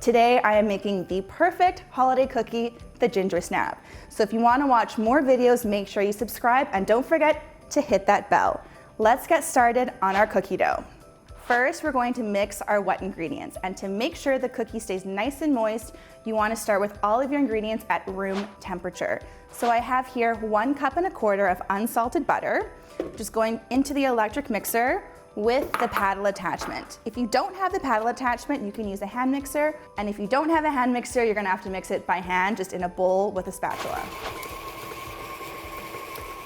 Today I am making the perfect holiday cookie, the ginger snap. So if you want to watch more videos, make sure you subscribe and don't forget to hit that bell. Let's get started on our cookie dough. First, we're going to mix our wet ingredients, and to make sure the cookie stays nice and moist, you want to start with all of your ingredients at room temperature. So I have here 1.25 cups of unsalted butter, just going into the electric mixer with the paddle attachment. If you don't have the paddle attachment, you can use a hand mixer, and if you don't have a hand mixer, you're gonna have to mix it by hand, just in a bowl with a spatula.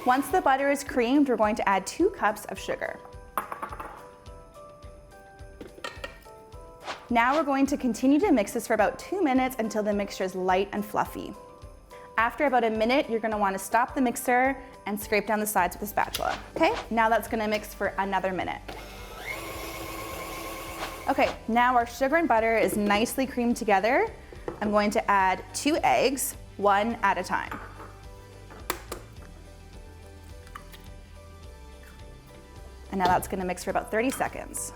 Once the butter is creamed, we're going to add 2 cups of sugar. Now we're going to continue to mix this for about 2 minutes until the mixture is light and fluffy. After about a minute, you're gonna wanna stop the mixer and scrape down the sides with a spatula. Okay, now that's gonna mix for another minute. Okay, now our sugar and butter is nicely creamed together. I'm going to add 2 eggs, one at a time. And now that's gonna mix for about 30 seconds.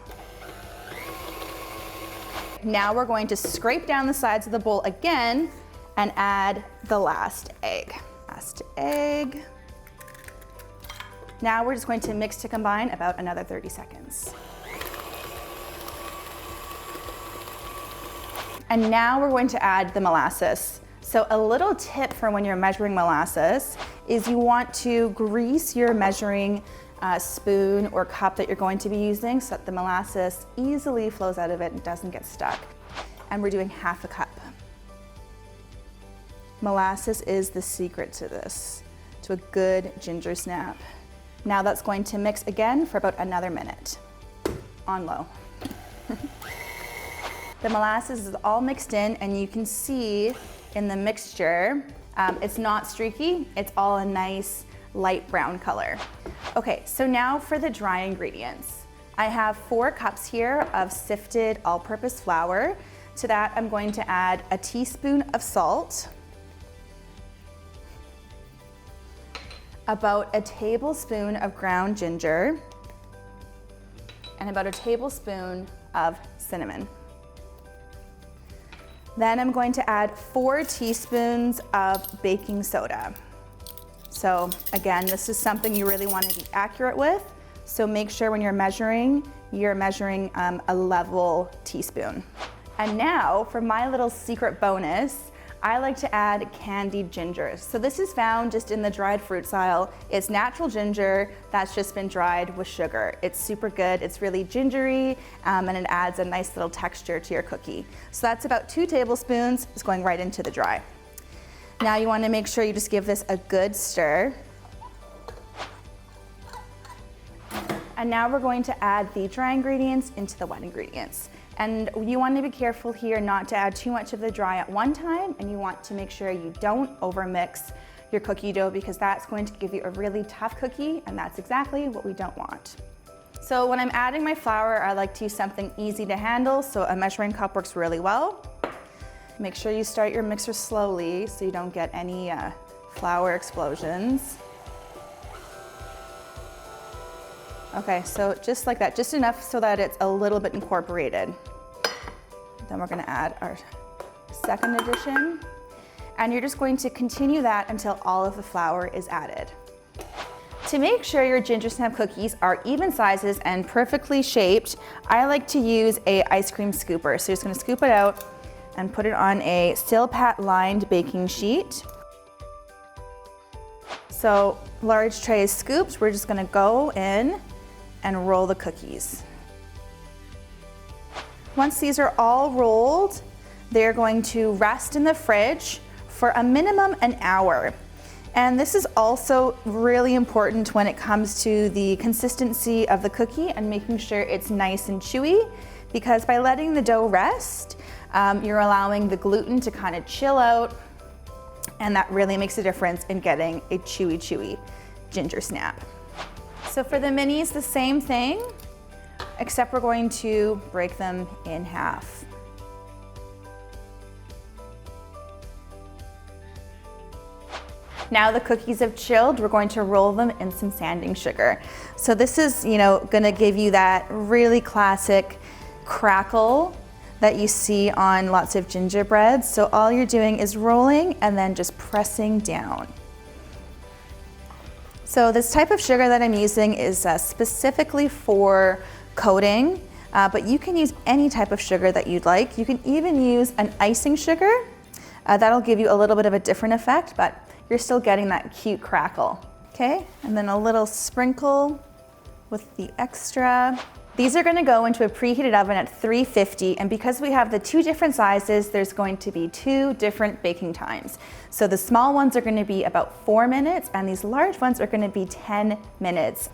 Now we're going to scrape down the sides of the bowl again and add the last egg. Last egg. Now we're just going to mix to combine about another 30 seconds. And now we're going to add the molasses. So a little tip for when you're measuring molasses is you want to grease your measuring spoon or cup that you're going to be using so that the molasses easily flows out of it and doesn't get stuck. And we're doing 1/2 cup. Molasses is the secret to this, to a good ginger snap. Now that's going to mix again for about another minute, on low. The molasses is all mixed in, and you can see in the mixture, it's not streaky, it's all a nice light brown color. Okay, so now for the dry ingredients. I have 4 cups here of sifted all-purpose flour. To that, I'm going to add a teaspoon of salt, about a tablespoon of ground ginger, and about a tablespoon of cinnamon. Then I'm going to add 4 teaspoons of baking soda. So again, this is something you really want to be accurate with, so make sure when you're measuring a level teaspoon. And now for my little secret bonus, I like to add candied ginger. So this is found just in the dried fruits aisle. It's natural ginger that's just been dried with sugar. It's super good, it's really gingery, and it adds a nice little texture to your cookie. So that's about 2 tablespoons, it's going right into the dry. Now you wanna make sure you just give this a good stir. And now we're going to add the dry ingredients into the wet ingredients. And you want to be careful here not to add too much of the dry at one time, and you want to make sure you don't overmix your cookie dough because that's going to give you a really tough cookie, and that's exactly what we don't want. So when I'm adding my flour, I like to use something easy to handle, so a measuring cup works really well. Make sure you start your mixer slowly so you don't get any flour explosions. Okay, so just like that, just enough so that it's a little bit incorporated. Then we're gonna add our second addition, and you're just going to continue that until all of the flour is added. To make sure your ginger snap cookies are even sizes and perfectly shaped, I like to use a ice cream scooper. So you're just gonna scoop it out and put it on a silpat lined baking sheet. So large tray is scooped, we're just gonna go in and roll the cookies. Once these are all rolled, they're going to rest in the fridge for a minimum an hour. And this is also really important when it comes to the consistency of the cookie and making sure it's nice and chewy, because by letting the dough rest, you're allowing the gluten to kind of chill out, and that really makes a difference in getting a chewy ginger snap. So for the minis, the same thing, except we're going to break them in half. Now the cookies have chilled, we're going to roll them in some sanding sugar. So this is, gonna give you that really classic crackle that you see on lots of gingerbreads. So all you're doing is rolling and then just pressing down. So this type of sugar that I'm using is specifically for coating, but you can use any type of sugar that you'd like. You can even use an icing sugar. That'll give you a little bit of a different effect, but you're still getting that cute crackle. Okay, and then a little sprinkle with the extra. These are gonna go into a preheated oven at 350, and because we have the two different sizes, there's going to be two different baking times. So the small ones are gonna be about 4 minutes, and these large ones are gonna be 10 minutes.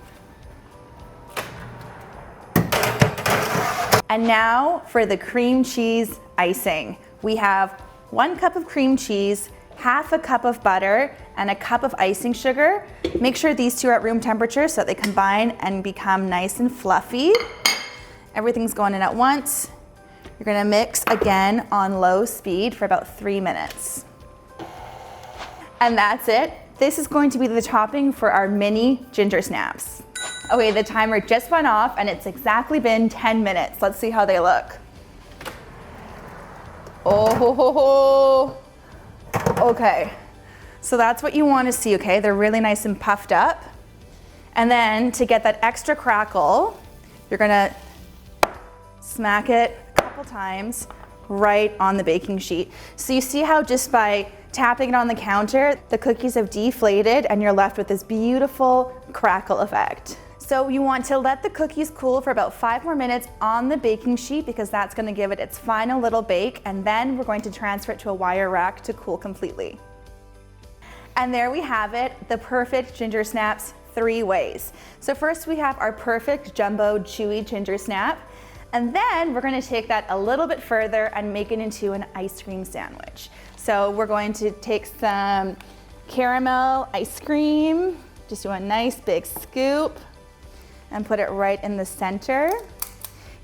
And now for the cream cheese icing. We have 1 cup of cream cheese, half a cup of butter, and a cup of icing sugar. Make sure these two are at room temperature so that they combine and become nice and fluffy. Everything's going in at once. You're gonna mix again on low speed for about 3 minutes. And that's it. This is going to be the topping for our mini ginger snaps. Okay, the timer just went off and it's exactly been 10 minutes. Let's see how they look. Oh, okay. So that's what you want to see, okay? They're really nice and puffed up. And then to get that extra crackle, you're gonna smack it a couple times right on the baking sheet. So you see how just by tapping it on the counter, the cookies have deflated and you're left with this beautiful crackle effect. So you want to let the cookies cool for about 5 more minutes on the baking sheet because that's gonna give it its final little bake, and then we're going to transfer it to a wire rack to cool completely. And there we have it, the perfect ginger snaps 3 ways. So first we have our perfect jumbo chewy ginger snap, and then we're gonna take that a little bit further and make it into an ice cream sandwich. So we're going to take some caramel ice cream, just do a nice big scoop, and put it right in the center.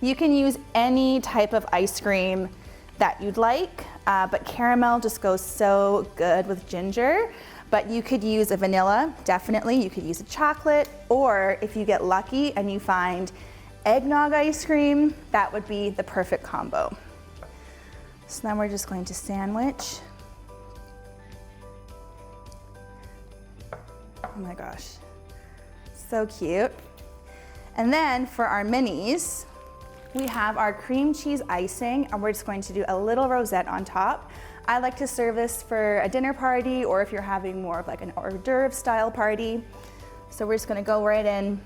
You can use any type of ice cream that you'd like, but caramel just goes so good with ginger. But you could use a vanilla, definitely. You could use a chocolate, or if you get lucky and you find eggnog ice cream, that would be the perfect combo. So now we're just going to sandwich. Oh my gosh, so cute. And then for our minis, we have our cream cheese icing, and we're just going to do a little rosette on top. I like to serve this for a dinner party, or if you're having more of like an hors d'oeuvre style party. So we're just gonna go right in,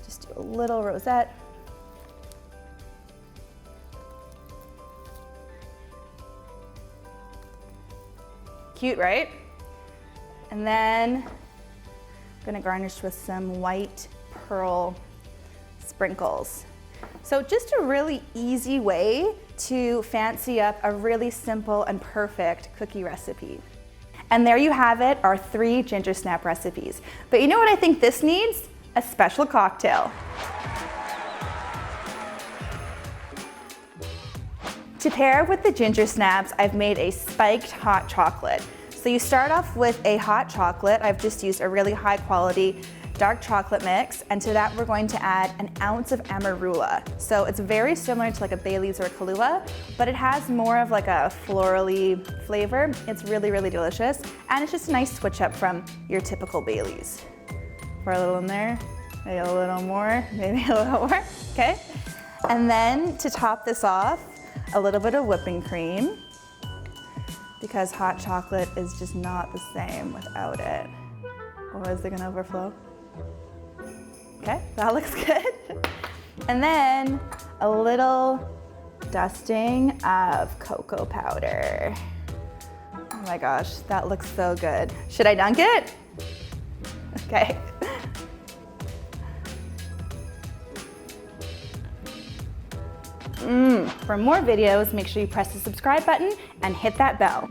just do a little rosette. Cute, right? And then I'm gonna garnish with some white pearl sprinkles. So just a really easy way to fancy up a really simple and perfect cookie recipe. And there you have it, our 3 ginger snap recipes. But you know what I think this needs? A special cocktail. To pair with the ginger snaps, I've made a spiked hot chocolate. So you start off with a hot chocolate. I've just used a really high quality dark chocolate mix, and to that we're going to add an ounce of amarula. So it's very similar to like a Bailey's or a Kahlua, but it has more of like a florally flavor. It's really, really delicious, and it's just a nice switch up from your typical Bailey's. Pour a little in there, maybe a little more, maybe a little more, okay? And then to top this off, a little bit of whipping cream, because hot chocolate is just not the same without it. Or is it gonna overflow? Okay, that looks good. And then a little dusting of cocoa powder. Oh my gosh, that looks so good. Should I dunk it? Okay. For more videos, make sure you press the subscribe button and hit that bell.